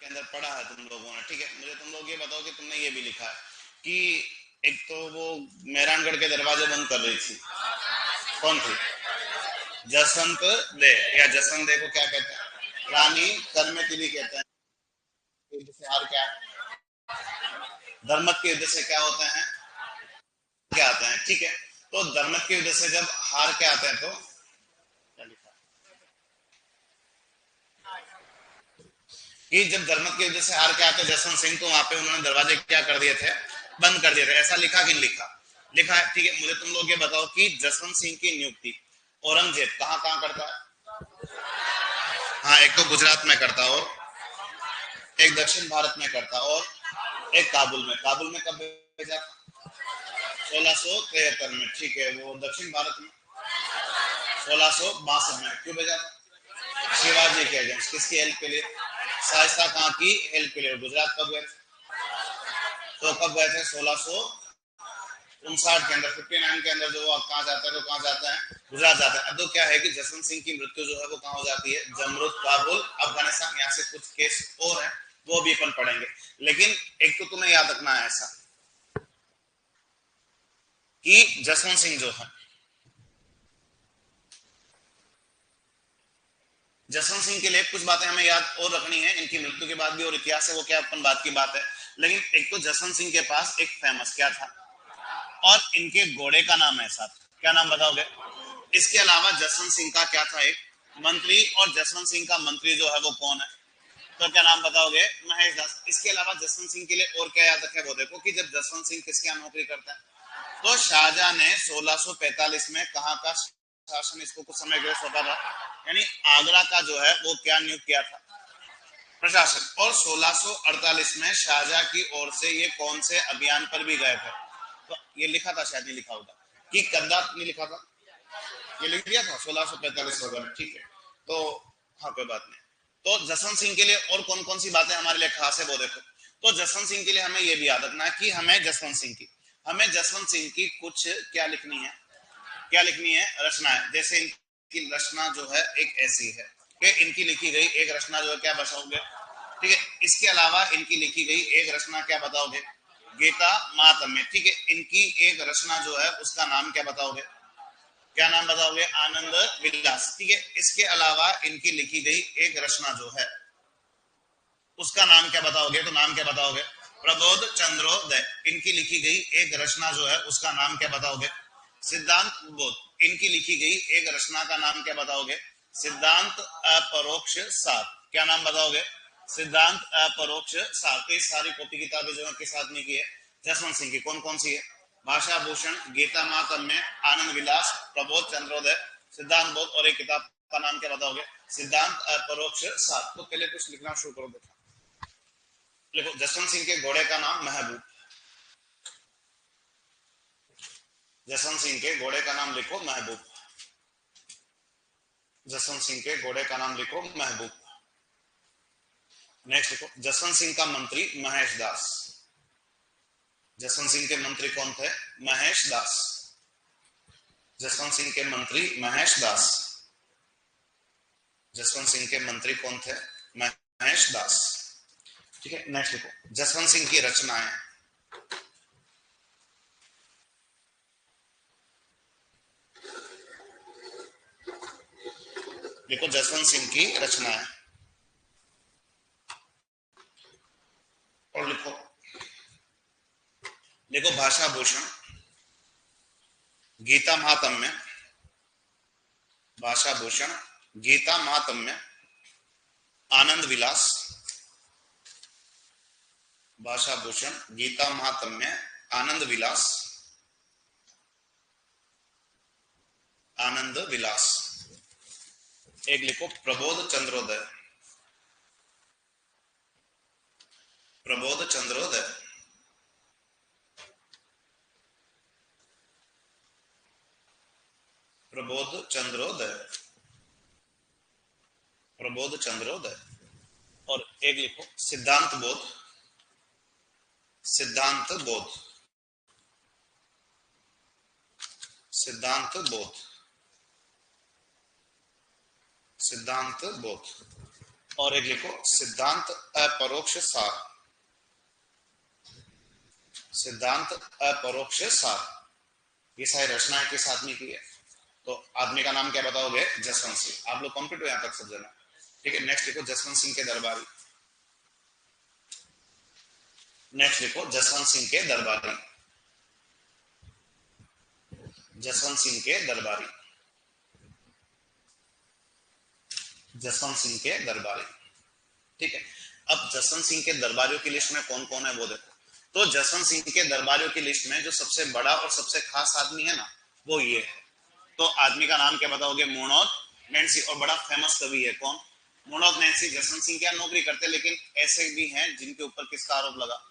अंदर पढ़ा है तुम लोगों ने, ठीक है। मुझे तुम लोग ये बताओ कि तुमने ये भी लिखा है कि एक तो वो मेहरानगढ़ के दरवाजे बंद कर रही थी, कौन थी? जसवंत दे, या जसवंत दे को क्या कहते हैं? रानी कर्मवती भी कहते हैं। युद्ध से हार क्या, धर्मत के युद्ध से क्या होते हैं? क्या आते हैं, ठीक है। तो धर्मत के युद्ध से जब हार के आते हैं तो क्या लिखा कि जब धर्मत के युद्ध से हार के आते जसवंत सिंह, तो वहां पे उन्होंने दरवाजे क्या कर दिए थे? बंद कर दिए थे। ऐसा लिखा कि नहीं लिखा? लिखा है, ठीक है। मुझे तुम लोग ये बताओ कि जसवंत सिंह की नियुक्ति औरंगजेब कहाँ कहाँ करता है? हाँ, एक तो गुजरात में करता, और एक दक्षिण भारत में करता, और एक काबुल में। काबुल में कब भेजा? 1673 में, ठीक है। वो दक्षिण भारत में 1662 में। क्यों भेजा था? शिवाजी के अगेंस्ट। किसकी हेल्प के लिए? शाइस्ता खां की हेल्प के लिए। गुजरात कब गए? तो कब गए थे? 1659 के अंदर, 59 के अंदर। जो वो कहाँ जाता है, तो कहाँ जाता है? गुजरात जाता है। अब तो क्या है कि जसवंत सिंह की मृत्यु जो है वो कहाँ हो जाती है? जमरूद, काबुल, अफगानिस्तान। यहाँ से कुछ केस और है, वो भी अपन पढ़ेंगे। लेकिन एक तो तुम्हें याद रखना है ऐसा कि जसवंत सिंह जो है, जसवंत सिंह के लिए कुछ बातें हमें याद और रखनी है। इनकी मृत्यु के बाद भी और इतिहास है, वो क्या अपन बात की बात है। लेकिन एक तो जसवंत सिंह के पास एक फेमस क्या था, और इनके घोड़े का नाम है साथ। क्या नाम बताओगे? इसके अलावा जसवंत सिंह का क्या था? एक मंत्री। और जसवंत सिंह का मंत्री जो है वो कौन है? तो क्या नाम बताओगे? महेश दास। इसके अलावा जसवंत सिंह के लिए और क्या याद रखे, वो देखो कि जब जसवंत सिंह किसके यहाँ नौकरी करता है, तो शाहजहां ने 1645 में कहाँ का शासन इसको कुछ समय के लिए सौंपा था, यानी आगरा का जो है वो क्या नियुक्त किया था? प्रशासन। और 1648 में शाहजहां की ओर से ये कौन से अभियान पर भी गए थे? तो ये लिखा था, शायद नहीं लिखा होगा कि कद्दा नहीं लिखा था, ये लिख दिया था 1645 वगैरह, ठीक है। तो हाँ, कोई बात नहीं। तो जसवंत सिंह के लिए और कौन कौन सी बातें हमारे लिए खास है वो देखो। तो जसवंत सिंह के लिए हमें ये भी याद रखना है कि हमें जसवंत सिंह की कुछ क्या लिखनी है? क्या लिखनी है? रचनाएं। जैसे इनकी रचना जो है एक ऐसी है कि इनकी लिखी गई एक रचना जो है, क्या बताओगे? ठीक है। इसके अलावा इनकी लिखी गई एक रचना क्या बताओगे? गीता महात्म्य, ठीक है। इनकी एक रचना जो है उसका नाम क्या बताओगे? क्या नाम बताओगे? आनंद विलास, ठीक है। इसके अलावा इनकी लिखी गई एक रचना जो है उसका नाम क्या बताओगे? तो नाम क्या बताओगे? प्रबोध चंद्रोदय। इनकी लिखी गई एक रचना जो है उसका नाम क्या बताओगे? सिद्धांत बोध। इनकी लिखी गई एक रचना का नाम क्या बताओगे? सिद्धांत अपरोक्ष सार। क्या नाम बताओगे? सिद्धांत अपरोक्ष सार। तो सारी कॉपी किताबें जो है किस आदमी की है? जसवंत सिंह की। कौन कौन सी है? भाषा भूषण, गीता महात्म्य, आनंद विलास, प्रबोध चंद्रोदय, सिद्धांत बोध, और एक किताब का नाम क्या बताओगे? सिद्धांत अपरोक्ष सार। तो पहले कुछ लिखना शुरू करो बेटा। देखो, जसवंत सिंह के घोड़े का नाम महबूब। जसवंत सिंह के घोड़े का नाम लिखो महबूब। जसवंत सिंह के घोड़े का नाम लिखो महबूब। नेक्स्ट लिखो, जसवंत सिंह का मंत्री महेश दास। जसवंत सिंह के मंत्री कौन थे? महेश दास। जसवंत सिंह के मंत्री महेश दास। जसवंत सिंह के मंत्री कौन थे? महेश दास, ठीक है। नेक्स्ट लिखो, जसवंत सिंह की रचनाएं। देखो, जसवंत सिंह की रचनाएं, और लिखो, देखो, भाषा भूषण, गीता महात्म्य, भाषा भूषण, गीता महात्म्य, आनंद विलास, भाषा भूषण, गीता महात्म्य, आनंद विलास, आनंद विलास। एक लिखो, प्रबोध चंद्रोदय। प्रबोध चंद्रोदय, प्रबोध चंद्रोदय, प्रबोध चंद्रोदय। और एक लिखो, सिद्धांत बोध। सिद्धांत बोध, सिद्धांत बोध, सिद्धांत बोध। और एक लिखो सिद्धांत अपरोक्ष सार। सिद्धांत अपरोक्ष सार, ये सारी रचनाएं किस आदमी की है? तो आदमी का नाम क्या बताओगे? जसवंत सिंह। आप लोग कंप्लीट हो यहां तक सब जना? ठीक है, नेक्स्ट लिखो जसवंत सिंह के दरबारी। नेक्स्ट लिखो जसवंत सिंह के दरबारी। जसवंत सिंह के दरबारी। जसवंत सिंह के दरबारी। ठीक है, अब जसवंत सिंह के दरबारियों की लिस्ट में कौन कौन है वो देखो। तो जसवंत सिंह के दरबारियों की लिस्ट में जो सबसे बड़ा और सबसे खास आदमी है ना, वो ये है। तो आदमी का नाम क्या बताओगे? मुणोद नैन्सी। और बड़ा फेमस कवि है कौन? मुणोद नैन्सी। जसवंत सिंह क्या नौकरी करते, लेकिन ऐसे भी हैं जिनके ऊपर किसका आरोप लगा?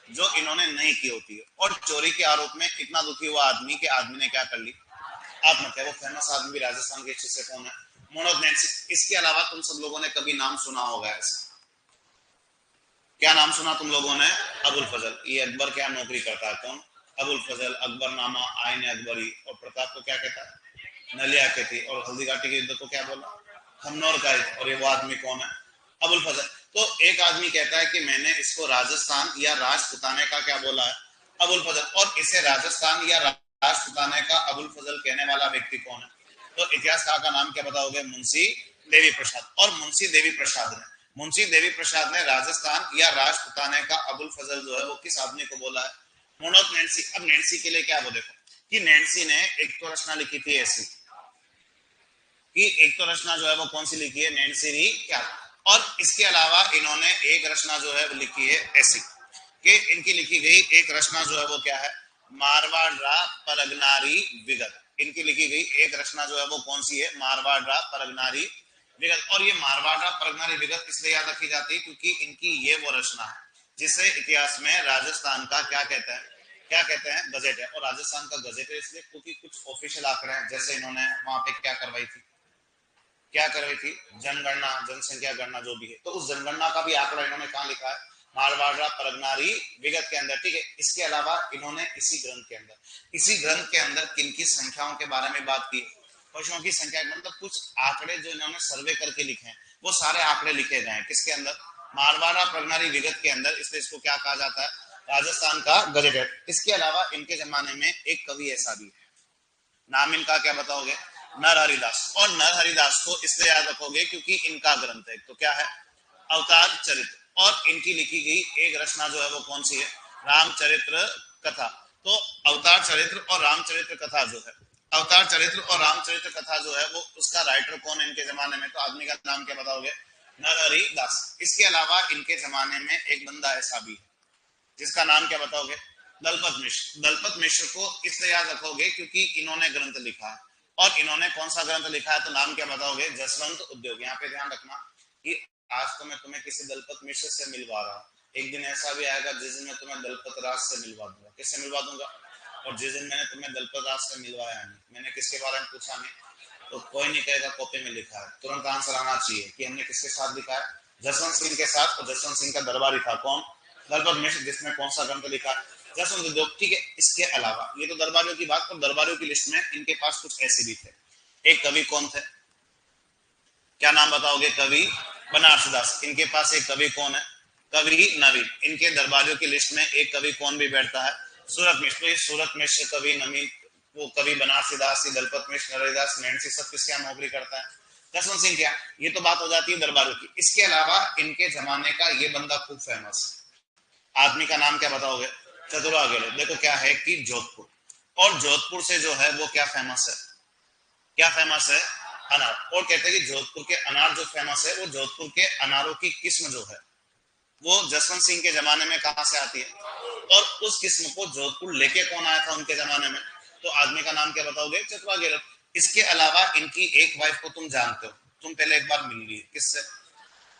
जो इन्होंने नहीं की होती है। और चोरी के आरोप में इतना दुखी हुआ आदमी कि आदमी ने क्या कर ली? आत्महत्या। वो फेमस आदमी राजस्थान के हिस्से से कौन है? मुणोद नैन्सी। इसके अलावा तुम सब लोगों ने कभी नाम सुना होगा ऐसे, क्या नाम सुना तुम लोगों ने? अबुल फजल। ये अकबर क्या नौकरी करता है? कौन? अबुल फजल। अकबरनामा, आईन अकबरी। और प्रताप को क्या कहता है? नलिया कहती। और हल्दी घाटी के युद्ध को क्या बोला? खन्नौर का। और ये वो आदमी कौन है? अबुल फजल। तो एक आदमी कहता है कि मैंने इसको राजस्थान या राजपुताने का क्या बोला है? अबुल फजल। और इसे राजस्थान या राजपुताने का अबुल फजल कहने वाला व्यक्ति कौन है? तो इतिहासकार का नाम क्या बताओगे? मुंशी देवी प्रसाद। और मुंशी देवी प्रसाद ने राजस्थान या राजपुताने का अबुल फजल जो है वो किस आदमी को बोला है? मुणोद नैन्सी। अब नैन्सी के लिए क्या वो देखो कि नैन्सी ने एक तो रचना लिखी थी ऐसी कि एक तो रचना जो है वो कौन सी लिखी है? नैन्सी क्या। और इसके अलावा इन्होंने एक रचना जो है वो लिखी है ऐसी कि इनकी लिखी गई एक रचना जो है वो क्या है? मारवाड़ा परगनारी विगत। इनकी लिखी गई एक रचना जो है वो कौन सी है? मारवाड़ा परगनारी विगत। और ये मारवाड़ा परगनारी विगत इसलिए याद रखी जाती है क्योंकि इनकी ये वो रचना है जिसे इतिहास में राजस्थान का क्या कहते हैं? क्या कहते हैं? गजेट है। और राजस्थान का गजेट है इसलिए क्योंकि कुछ ऑफिशियल आंकड़े हैं, जैसे इन्होंने वहां पे क्या करवाई थी? क्या करवाई थी? जनगणना, जनसंख्या गणना जो भी है। तो उस जनगणना का भी आंकड़ा इन्होंने कहां लिखा है? मारवाड़ा परगनारी विगत के अंदर। ठीक है, इसके अलावा इन्होंने इसी ग्रंथ के अंदर किन की संख्याओं के बारे में बात की? पशुओं की संख्या। मतलब कुछ आंकड़े जो इन्होंने सर्वे करके लिखे हैं वो सारे आंकड़े लिखे गए हैं किसके अंदर? मारवाड़ा परगनारी विगत के अंदर। इसलिए इसको क्या कहा जाता है? राजस्थान का गजेट है। इसके अलावा इनके जमाने में एक कवि ऐसा भी है, नाम इनका क्या बताओगे? नरहरिदास। और नरहरिदास को इसलिए याद रखोगे क्योंकि इनका ग्रंथ है तो क्या है? अवतार चरित्र। और इनकी लिखी गई एक रचना जो है वो कौन सी है? रामचरित्र कथा। तो अवतार चरित्र और रामचरित्र कथा जो है, अवतार चरित्र और रामचरित्र कथा जो है वो उसका राइटर कौन है इनके जमाने में? तो आदमी का नाम क्या बताओगे? नरहरिदास। इसके अलावा इनके जमाने में एक बंदा ऐसा भी है जिसका नाम क्या बताओगे? दलपत मिश्र। दलपत मिश्र को इसलिए याद रखोगे क्योंकि इन्होंने ग्रंथ लिखा है। और इन्होंने कौन सा ग्रंथ लिखा है? तो नाम क्या बताओगे? जसवंत उद्योग। यहाँ पे ध्यान रखना कि आज तो मैं तुम्हें किसी दलपत मिश्र से मिलवा रहा हूँ, एक दिन ऐसा भी आएगा जिस दिन मैं तुम्हें दलपत राज से मिलवा दूंगा। किससे मिलवा दूंगा? और जिस दिन मैंने तुम्हें दलपत राज से मिलवाया नहीं, मैंने किसके बारे में पूछा नहीं, तो कोई नहीं कहेगा कॉपी में लिखा है। तुरंत आंसर आना चाहिए कि हमने किसके साथ लिखा है? जसवंत सिंह के साथ। और जसवंत सिंह का दरबारी था कौन? दलपत मिश्र, जिसने कौन सा ग्रंथ लिखा? जसवंत उद्योग। ठीक है, इसके अलावा ये तो दरबारियों की बात। और दरबारियों की लिस्ट में इनके पास कुछ ऐसे भी थे। एक कवि कौन थे? क्या नाम बताओगे? कवि बनारसी दास। इनके पास एक कवि कौन है? कवि नवीन। इनके दरबारियों की लिस्ट में एक कवि कौन भी बैठता है? सूरत मिश्र। तो ये सूरत मिश्र, कवि नवीन, वो कवि बनारसी दास, दलपत मिश्र, नरहरिदास, नैन्सी, सब किसके यहाँ नौकरी करता है? जसवंत सिंह क्या। ये तो बात हो जाती है दरबारियों की। इसके अलावा इनके जमाने का ये बंदा खूब फेमस है। आदमी का नाम क्या बताओगे? चतुरा गेलो। देखो क्या है कि जोधपुर, और जोधपुर से जो है वो क्या फेमस है? क्या फेमस है? अनार। और कहते हैं कि जोधपुर के अनार जो फेमस है वो जोधपुर के अनारों की किस्म जो है वो जसवंत सिंह के जमाने में कहां से आती है? और उस किस्म को जोधपुर लेके कौन आया था उनके जमाने में? तो आदमी का नाम क्या बताओगे? चतुरा गेलो। इसके अलावा इनकी एक वाइफ को तुम जानते हो, तुम पहले एक बार मिल ली, किससे?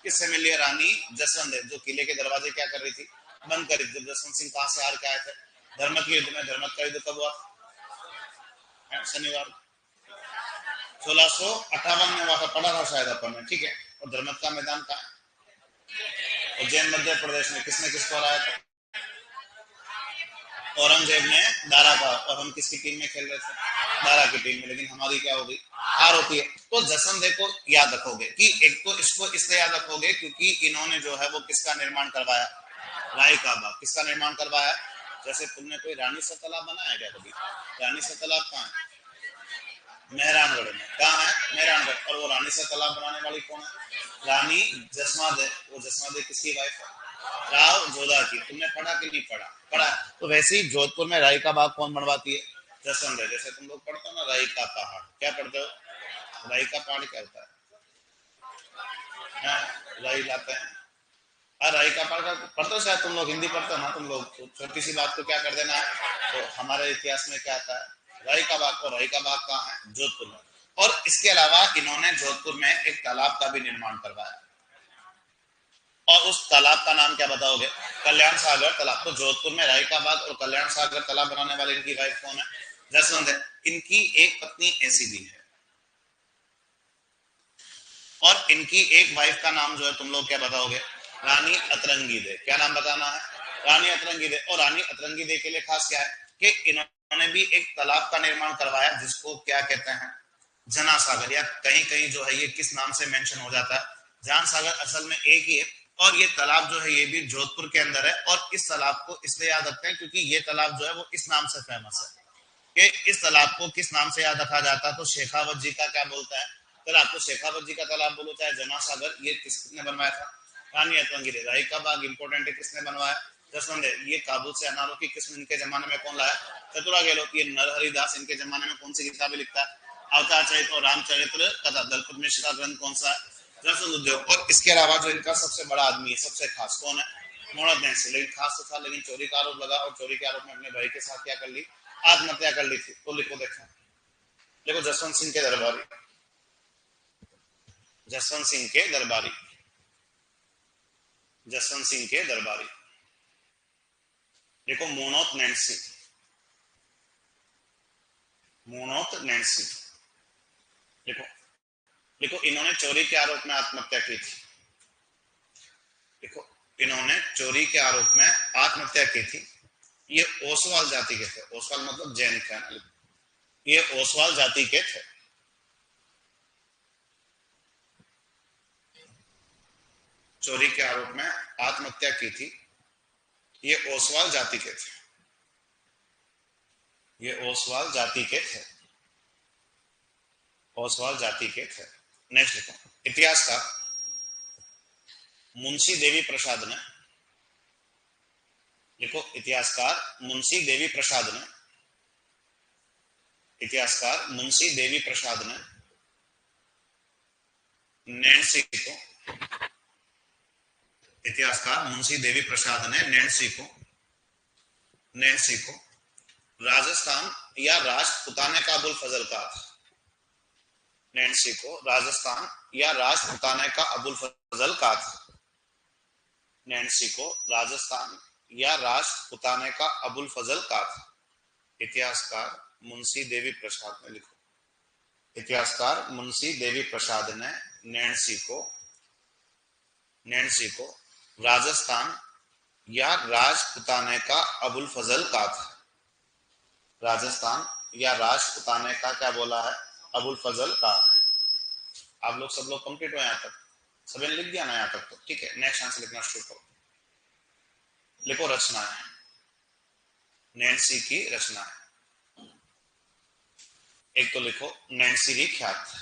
किससे मिली है? रानी जसवंत देव, जो किले के दरवाजे क्या कर रही थी? बंद कर रही थी। जब जसवंत सिंह कहां से हार के आए थे? धर्मत के युद्ध में। धर्मत का युद्ध कब हुआ? शनिवार 1658 में हुआ था, पढ़ा था शायद अपन ने। ठीक है, और धर्मत का मैदान कहा है? उज्जैन मध्य प्रदेश में। किसने किसको हराया था? औरंगजेब ने दारा का। और हम किसकी टीम में खेल रहे थे? 12 की टीम में, लेकिन हमारी क्या होगी, हार होती है। तो जसवंत को याद रखोगे कि एक तो इसको इसलिए याद रखोगे क्योंकि इन्होंने जो है वो किसका निर्माण करवाया, राय का बाग। किसका निर्माण करवाया? जैसे तुमने कोई रानी सा तालाब बनाया क्या कभी? रानी सा तालाब कहाँ है? मेहरानगढ़ में। कहाँ है? मेहरानगढ़। और वो रानी सा तालाब बनाने वाली कौन है? रानी जसमादे। वो जसमादे किसकी वाइफ है? राव जोधा की। तुमने पढ़ा कि नहीं पढ़ा? पढ़ा। तो वैसे ही जोधपुर में राई का बाग कौन बनवाती है? जसवंत। जैसे तुम लोग पढ़ते हो ना राई का पहाड़, क्या पढ़ते हो? राई का पहाड़ क्या होता है? राई लाते हैं। राई का पहाड़ का पढ़ते हो शायद, तुम लोग हिंदी पढ़ते हो ना तुम लोग, तो छोटी सी बात को क्या कर देना है। तो हमारे इतिहास में क्या आता है, राई का बाग। और राई का बाग कहाँ है? जोधपुर में। और इसके अलावा इन्होंने जोधपुर में एक तालाब का भी निर्माण करवाया, और उस तालाब का नाम क्या बताओगे? कल्याण सागर तालाब। तो जोधपुर में राई का बाग और कल्याण सागर तालाब बनाने वाले इनकी वाइफ कौन है? जसवंत है। इनकी एक पत्नी ऐसी भी है, और इनकी एक वाइफ का नाम जो है तुम लोग क्या बताओगे? रानी अतरंगी दे। क्या नाम बताना है? रानी अतरंगी दे। और रानी अतरंगी दे के लिए खास क्या है कि इन्होंने भी एक तालाब का निर्माण करवाया जिसको क्या कहते हैं, जना सागर। या कहीं कहीं जो है ये किस नाम से मेंशन हो जाता है, जान सागर असल में एक ही है। और ये तालाब जो है ये भी जोधपुर के अंदर है, और इस तालाब को इसलिए याद रखते हैं क्योंकि ये तालाब जो है वो इस नाम से फेमस है। कि इस तालाब को किस नाम से याद रखा जाता है, तो शेखावत जी का क्या बोलता है तालाब, तो शेखावत जी का तालाब बोलो चाहे जना सागर, ये किसने बनवाया था? रानी अतरंगी दे। राई का बाग इंपोर्टेंट है, किसने बनवाया? जसवंत। ये काबुल से अनारों की किस्म इनके जमाने में कौन लाया? चतुरा गहलोत। ये नरहरिदास इनके जमाने में कौन सी किताबें लिखता है? अवतार चरित और रामचरित्र कथा। दलपत मिश्र का ग्रंथ कौन सा है? जसवंत उद्योग। और इसके अलावा जो इनका सबसे बड़ा आदमी है, सबसे खास कौन है? मोहम्मद नहसी। लेकिन खास तो था, लेकिन चोरी का आरोप लगा, और चोरी के आरोप में अपने भाई के साथ क्या कर ली, आत्महत्या कर ली थी। तो लिखो, देखो देखो, जसवंत सिंह के दरबारी, जसवंत सिंह के दरबारी, जसवंत सिंह के दरबारी। देखो मोनोत नैन्सी, मोनोत नैन्सी। देखो देखो, इन्होंने चोरी के आरोप में आत्महत्या की थी। देखो, इन्होंने चोरी के आरोप में आत्महत्या की थी। ये ओसवाल जाति के थे। ओसवाल मतलब जैन थे। ये ओसवाल जाति के थे। चोरी के आरोप में आत्महत्या की थी। ये ओसवाल जाति के थे। ये ओसवाल जाति के थे। ओसवाल जाति के थे। नेक्स्ट लिखो, इतिहास का मुंशी देवी प्रसाद ने। देखो, इतिहासकार मुंशी देवी प्रसाद ने, इतिहासकार मुंशी देवी प्रसाद ने नैन्सी को, इतिहासकार मुंशी देवी प्रसाद ने नैन्सी को, नैन्सी को राजस्थान या राजपुताने का अबुल फजल कहा था। नैन्सी को राजस्थान या राजपुताने का अबुल फजल कहा था। नैन्सी को राजस्थान या राजपुताने का अबुल फजल कहा था। इतिहासकार मुंशी देवी प्रसाद ने। लिखो, इतिहासकार मुंशी देवी प्रसाद ने नैन्सी को, नैन्सी को राजस्थान या राजपुताने का अबुल फजल कहा था। राजस्थान या राजपुताने का क्या बोला है? अबुल फजल कहा है। आप लोग सब लोग कंप्लीट हो यहाँ तक? सभी ने लिख दिया ना यहाँ तक? तो ठीक है, नेक्स्ट आंसर लिखना शुरू करो। लिखो रचना है, नैन्सी की रचना है। एक तो लिखो नैन्सी री ख्यात।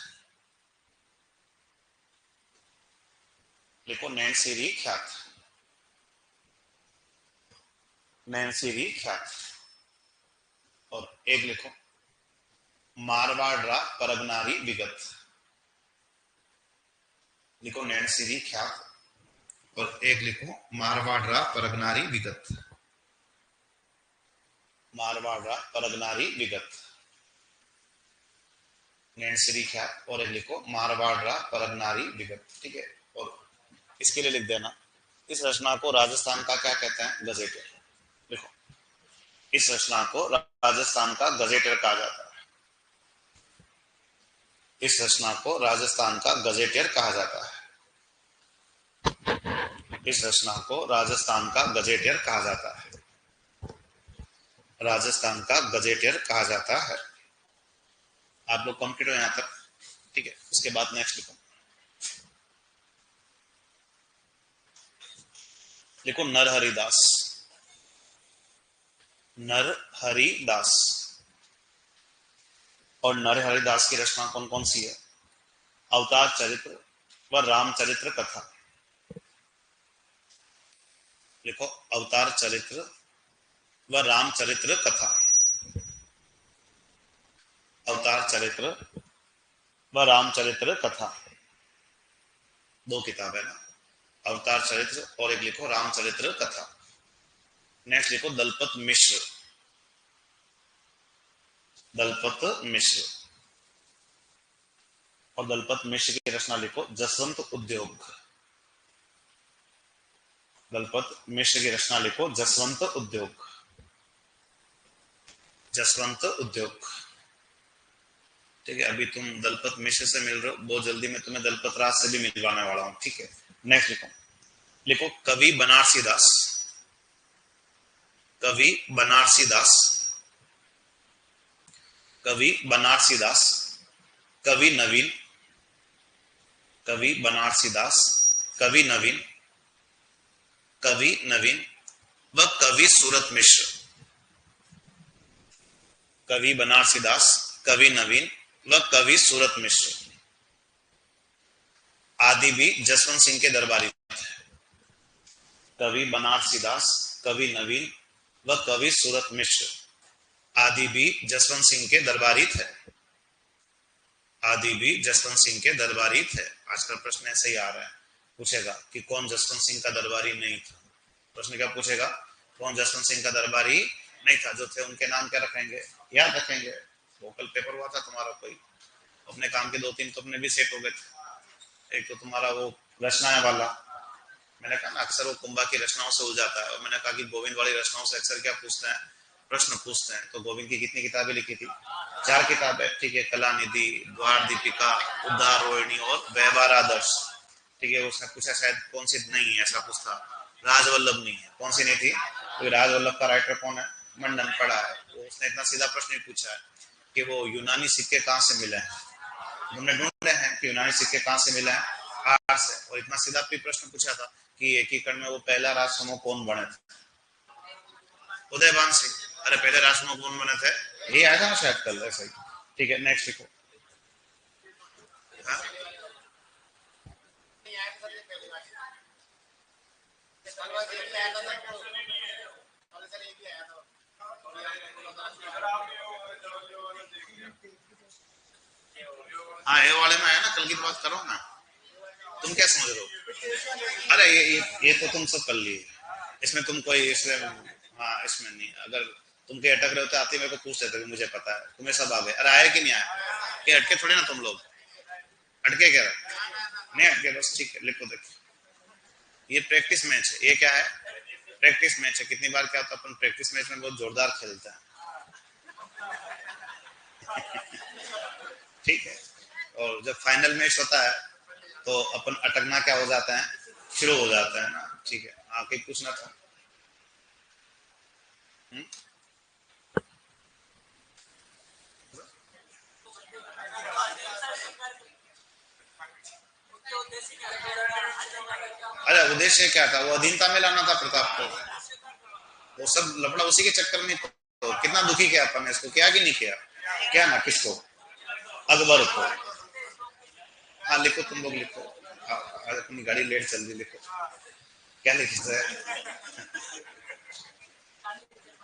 लिखो नैन्सी री ख्यात, नैन्सी री ख्यात। और एक लिखो मारवाड़ा परगनारी विगत। लिखो नैन्सी री ख्यात, और एक लिखो मारवाड़ा परगनारी विगत। मारवाड़ा परगनारी विगत, नैन्सी री ख्यात, और एक लिखो मारवाड़ा परगनारी विगत। ठीक है, और इसके लिए लिख देना, इस रचना को राजस्थान का क्या कहते हैं? गजेटर। देखो, इस रचना को राजस्थान का गजेटर कहा जाता है। इस रचना को राजस्थान का गजेटियर कहा जाता है। इस रचना को राजस्थान का गजेटियर कहा जाता है। राजस्थान का गजेटियर कहा जाता है। आप लोग कंप्लीट हो यहां तक, ठीक है। उसके बाद नेक्स्ट लिखो, लिखो नरहरिदास। नरहरिदास। और नरहरिदास की रचना कौन कौन सी है? अवतार चरित्र व रामचरित्र कथा। लिखो अवतार चरित्र व रामचरित्र कथा। अवतार चरित्र व रामचरित्र कथा, दो किताब है ना, अवतार चरित्र और एक लिखो रामचरित्र कथा। नेक्स्ट लिखो दलपत मिश्र। दलपत मिश्र। और दलपत मिश्र की रचना लिखो जसवंत उद्योग। दलपत मिश्र की रचना लिखो जसवंत उद्योग। जसवंत उद्योग, ठीक है। अभी तुम दलपत मिश्र से मिल रहे हो, बहुत जल्दी मैं तुम्हें दलपत राज से भी मिलवाने वाला हूं, ठीक है। नेक्स्ट लिखो, लिखो कवि बनारसी दास। कवि बनारसी दास। कवि बनारसी दास। कवि नवीन। कवि बनारसी दास। कवि नवीन। कवि नवीन व कवि सूरत मिश्र। कवि बनारसी दास, कवि नवीन व कवि सूरत मिश्र। आदि भी जसवंत सिंह के दरबारी। कवि बनारसी दास, कवि नवीन व कवि सूरत मिश्र आदि भी जसवंत सिंह के दरबारी थे। आदि भी जसवंत सिंह के दरबारी थे। आजकल प्रश्न ऐसे ही आ रहा है, पूछेगा कि कौन जसवंत सिंह का दरबारी नहीं था। प्रश्न क्या पूछेगा? कौन जसवंत सिंह का दरबारी नहीं था। जो थे उनके नाम क्या रखेंगे? याद रखेंगे। वो कल पेपर हुआ था तुम्हारा, कोई अपने काम के दो तीन तो अपने भी सेट हो गए थे। एक तो तुम्हारा वो रचनाएं वाला, मैंने कहा ना अक्सर वो कुंभा की रचनाओं से हो जाता है। और मैंने कहा कि गोविंद वाली रचनाओं से अक्सर क्या पूछते हैं, प्रश्न पूछते हैं। तो गोविंद की कितनी किताबें लिखी थी? 4 किताबें, ठीक है। कला निधि, द्वार दीपिका, उद्धार रोहिणी और व्यवहार आदर्श, ठीक है। उसने पूछा शायद कौन सी नहीं है, ऐसा कुछ था। राजवल्लभ नहीं है, कौन सी नहीं थी? तो राजवल्लभ का राइटर कौन है? मंडन पड़ा है। तो उसने इतना सीधा प्रश्न ही पूछा है कि वो यूनानी सिक्के कहाँ से मिले हैं। तुमने ढूंढ रहे हैं कि यूनानी सिक्के कहाँ से मिले हैं? आर से। और इतना सीधा भी प्रश्न पूछा था कि एकीकरण में वो पहला राष्ट्रसमूह कौन बने थे? उदयभान सिंह। अरे पहले राष्ट्रसमूह कौन बने थे? ये आया था ना शायद कल, ऐसा ही, ठीक है। नेक्स्ट लिखो। हाँ? हाँ, ये वाले में है ना, कल की बात करो ना। तुम क्या समझ रहे हो? अरे ये तो तुम सब कर लिए, इसमें तुम कोई इसमें, हाँ इसमें नहीं। अगर तुम कहीं अटक रहे होते आते मेरे को पूछ लेते, मुझे पता है तुम्हें सब आ गए। अरे आए कि नहीं आए? ये अटके थोड़े ना तुम लोग। अटके क्या? नहीं अटके, बस ठीक है। लिखो देखो, ये प्रैक्टिस मैच है। ये क्या है? प्रैक्टिस मैच है। कितनी बार क्या होता है, अपन प्रैक्टिस मैच में बहुत जोरदार खेलते हैं, ठीक है। और जब फाइनल मैच होता है तो अपन अटकना क्या हो जाता है, शुरू हो जाता है ना, ठीक है। आके पूछना था। हुँ? अरे उद्देश्य क्या था? वो अधीनता में लाना था प्रताप को। वो सब लफड़ा उसी के चक्कर में तो कितना दुखी किया अपन ने इसको, किया कि नहीं किया? क्या ना, किसको? अकबर को। हाँ लिखो, तुम लोग लिखो। अपनी गाड़ी लेट चल रही, लिखो क्या लिखते हैं।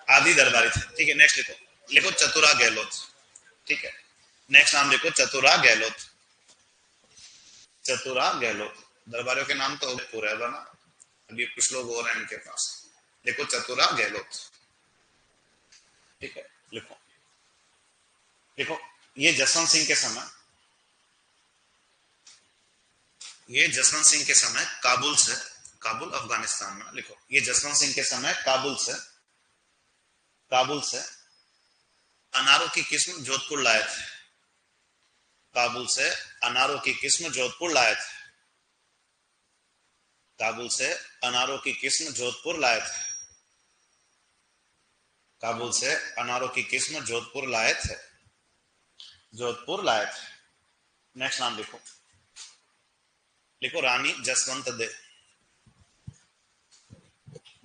आदि दरबारी थे, ठीक है। नेक्स्ट लिखो, लिखो चतुरा गहलोत, ठीक है। नेक्स्ट नाम लिखो चतुरा गहलोत। चतुरा गहलोत। दरबारियों के नाम तो पूरे है ना, अभी कुछ लोग और हैं इनके पास। लिखो चतुरा गहलोत, ठीक है। लिखो, लिखो ये जसवंत सिंह के समय, ये जसवंत सिंह के समय काबुल से, काबुल अफगानिस्तान में, लिखो ये जसवंत सिंह के समय काबुल से, काबुल से अनारों की किस्म जोधपुर लाए थे। काबुल से अनारों की किस्म जोधपुर लाए थे। काबुल से अनारों की किस्म जोधपुर लाए थे। काबुल से अनारों की किस्म जोधपुर लाए थे। जोधपुर लाए थे। नेक्स्ट नाम लिखो, लिखो रानी जसवंत दे।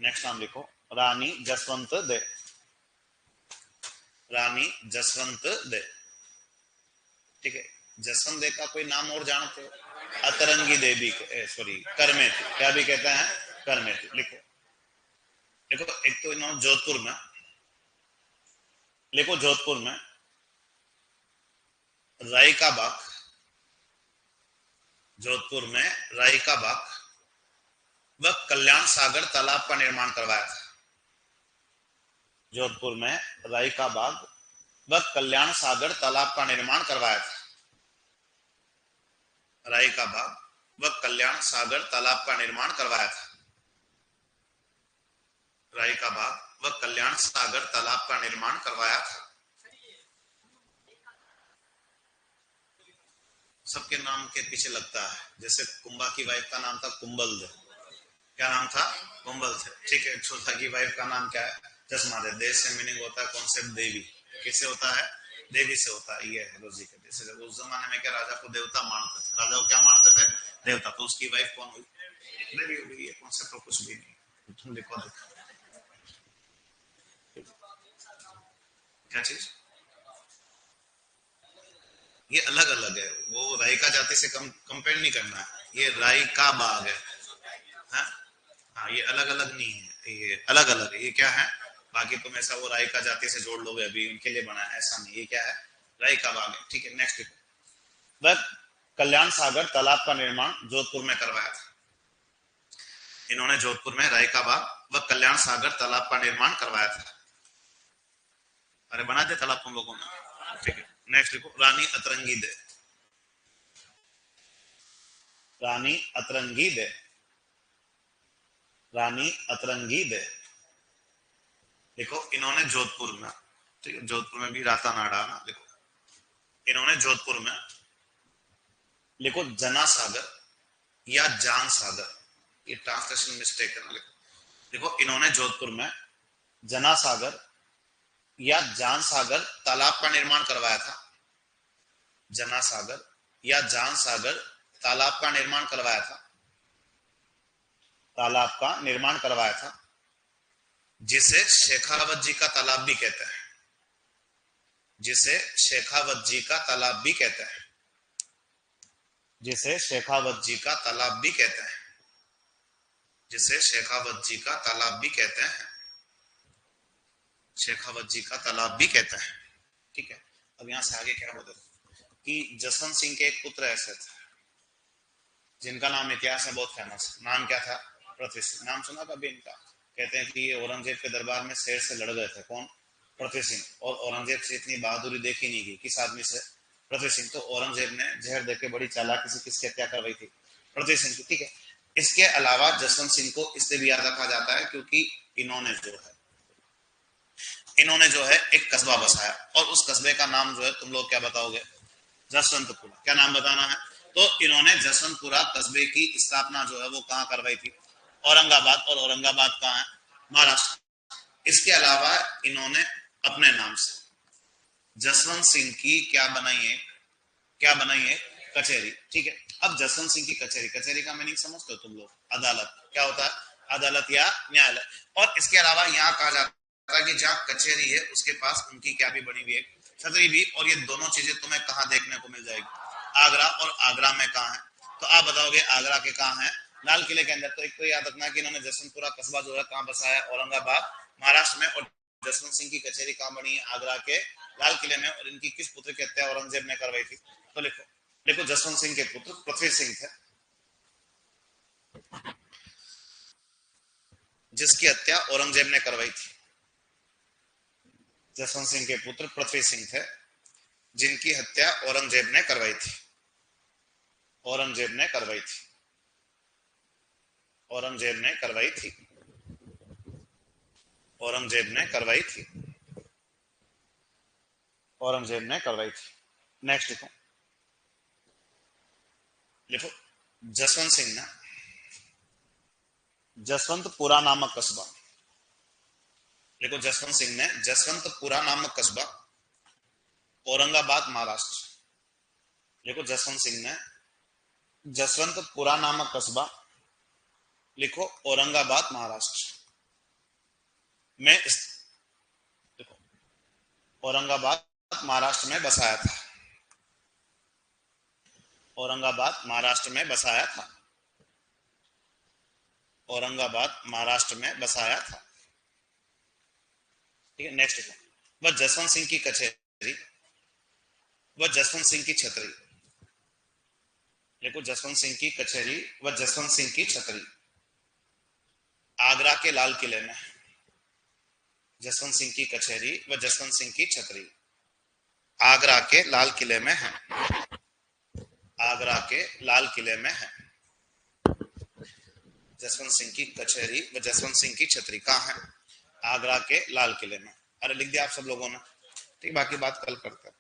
नेक्स्ट नाम लिखो रानी जसवंत दे। रानी जसवंत दे, ठीक है। जसवंत दे का कोई नाम और जानते हो? अतरंगी देवी, सॉरी करमेती, क्या भी कहते हैं? करमेती। लिखो, देखो एक तो इन्होंने जोधपुर में, लिखो जोधपुर में राई का बाग, जोधपुर में राई का बाग व कल्याण सागर तालाब का निर्माण करवाया था। जोधपुर में राई का बाग व कल्याण सागर तालाब का निर्माण करवाया था। राई का बाग व कल्याण सागर तालाब का निर्माण करवाया था। राई का बाग व कल्याण सागर तालाब का निर्माण करवाया था। सबके नाम के पीछे लगता है, जैसे कुंभा की वाइफ का नाम था कुंबल दे, क्या नाम था? कुंबल से, ठीक है। छोटा की वाइफ का नाम क्या है? चश्मा दे। देश से मीनिंग होता है कॉन्सेप्ट देवी, किससे होता है? देवी से होता है, ये है लॉजिक है। जैसे उस जमाने में क्या राजा को देवता मानते थे, राजा को क्या मानते थे? देवता। तो उसकी वाइफ कौन हुई? देवी हो गई। ये कॉन्सेप्ट तो कुछ भी नहीं, तुम देखो क्या चीज, ये अलग अलग है। वो रायका जाति से कंपेयर नहीं करना है, ये राई का बाग है। हाँ, हाँ, ये अलग अलग नहीं है, ये अलग अलग है। ये क्या है? बाकी तुम ऐसा वो राय का जाति से जोड़ लोगे, अभी उनके लिए बना है, ऐसा नहीं। ये क्या है? राय का बाग है, ठीक है। नेक्स्ट देखो, वह कल्याण सागर तालाब का निर्माण जोधपुर में करवाया था। इन्होंने जोधपुर में राय का बाग व कल्याण सागर तालाब का निर्माण करवाया था। अरे बना दे तालाब तुम लोगों ने, ठीक है। नेक्स्ट देखो, रानी अतरंगी दे। रानी अतरंगी दे, रानी अतरंगी दे। देखो इन्होंने जोधपुर में, ठीक है, जोधपुर में भी राता नाड़ा ना, देखो इन्होंने जोधपुर में, लिखो जना सागर या जान सागर, ये ट्रांसलेशन मिस्टेक है ना। देखो इन्होंने जोधपुर में जना सागर या जान सागर तालाब का निर्माण करवाया था। जना सागर या जान सागर तालाब का निर्माण करवाया था। तालाब का निर्माण करवाया था, जिसे शेखावत जी का तालाब भी कहते हैं। जिसे शेखावत जी का तालाब भी कहते हैं। जिसे शेखावत जी का तालाब भी कहते हैं। जिसे शेखावत जी का तालाब भी कहते हैं। शेखावत जी का तालाब भी कहते हैं, ठीक है। अब यहां से आगे क्या बोलते कि जसवंत सिंह के एक पुत्र ऐसे थे जिनका नाम इतिहास में बहुत फेमस है। नाम क्या था? पृथ्वी सिंह। नाम सुना कभी इनका? कहते हैं कि ये औरंगजेब के दरबार में शेर से लड़ गए थे। कौन? पृथ्वी सिंह। और औरंगजेब से इतनी बहादुरी देखी नहीं गई। किस आदमी से? पृथ्वी सिंह। तो औरंगजेब ने जहर देके बड़ी चालाकी से किसकी हत्या करवाई थी? पृथ्वी सिंह की, ठीक है। इसके अलावा जसवंत सिंह को इसलिए भी याद रखा जाता है क्योंकि इन्होंने जो है एक कस्बा बसाया, और उस कस्बे का नाम जो है तुम लोग क्या बताओगे? जसवंतपुरा। क्या नाम बताना है? तो इन्होंने जसवंतपुरा कस्बे की स्थापना जो है वो कहाँ करवाई थी? औरंगाबाद। और औरंगाबाद कहाँ है? महाराष्ट्र। इसके अलावा इन्होंने अपने नाम से जसवंत सिंह की क्या बनाई है? क्या बनाई है? कचहरी, ठीक है। अब जसवंत सिंह की कचहरी, कचहरी का मीनिंग समझते हो तुम लोग? अदालत। क्या होता है? अदालत या न्यायालय। और इसके अलावा यहाँ कहा जाता है कि जहाँ कचहरी है उसके पास उनकी क्या भी बनी हुई है? छतरी भी। और ये दोनों चीजें तुम्हें कहाँ देखने को मिल जाएगी? आगरा। और आगरा में कहाँ है? तो आप बताओगे आगरा के कहाँ है? लाल किले के अंदर। तो एक तो याद रखना कि इन्होंने जसवंतपुरा कस्बा जो है कहाँ बसाया? औरंगाबाद, महाराष्ट्र में। और जसवंत सिंह की कचहरी कहाँ बनी है? आगरा के लाल किले में। और इनकी किस पुत्र की हत्या औरंगजेब ने करवाई थी? तो लिखो, देखो जसवंत सिंह के पुत्र पृथ्वी सिंह थे, जिसकी हत्या औरंगजेब ने करवाई थी। जसवंत सिंह के पुत्र पृथ्वी सिंह थे, जिनकी हत्या औरंगजेब ने करवाई थी। औरंगजेब ने करवाई थी। औरंगजेब ने करवाई थी। औरंगजेब ने करवाई थी। औरंगजेब ने करवाई थी। नेक्स्ट लिखो, लिखो जसवंत सिंह ने जसवंतपुरा नामक कस्बा, देखो जसवंत सिंह ने जसवंतपुरा नामक कस्बा औरंगाबाद महाराष्ट्र। देखो जसवंत सिंह ने जसवंतपुरा नामक कस्बा, लिखो औरंगाबाद महाराष्ट्र में, देखो औरंगाबाद महाराष्ट्र में बसाया था, औरंगाबाद महाराष्ट्र में बसाया था, औरंगाबाद महाराष्ट्र में बसाया था। ठीक है, नेक्स्ट वह जसवंत सिंह की कचहरी, वह जसवंत सिंह की छतरी, देखो जसवंत सिंह की कचहरी व जसवंत सिंह की छतरी आगरा के लाल किले में, जसवंत सिंह की कचहरी व जसवंत सिंह की छतरी आगरा के लाल किले में है, आगरा के लाल किले में है। जसवंत सिंह की कचहरी व जसवंत सिंह की छतरी कहाँ है? आगरा के लाल किले में। अरे लिख दिया आप सब लोगों ने, ठीक, बाकी बात कल करते हैं।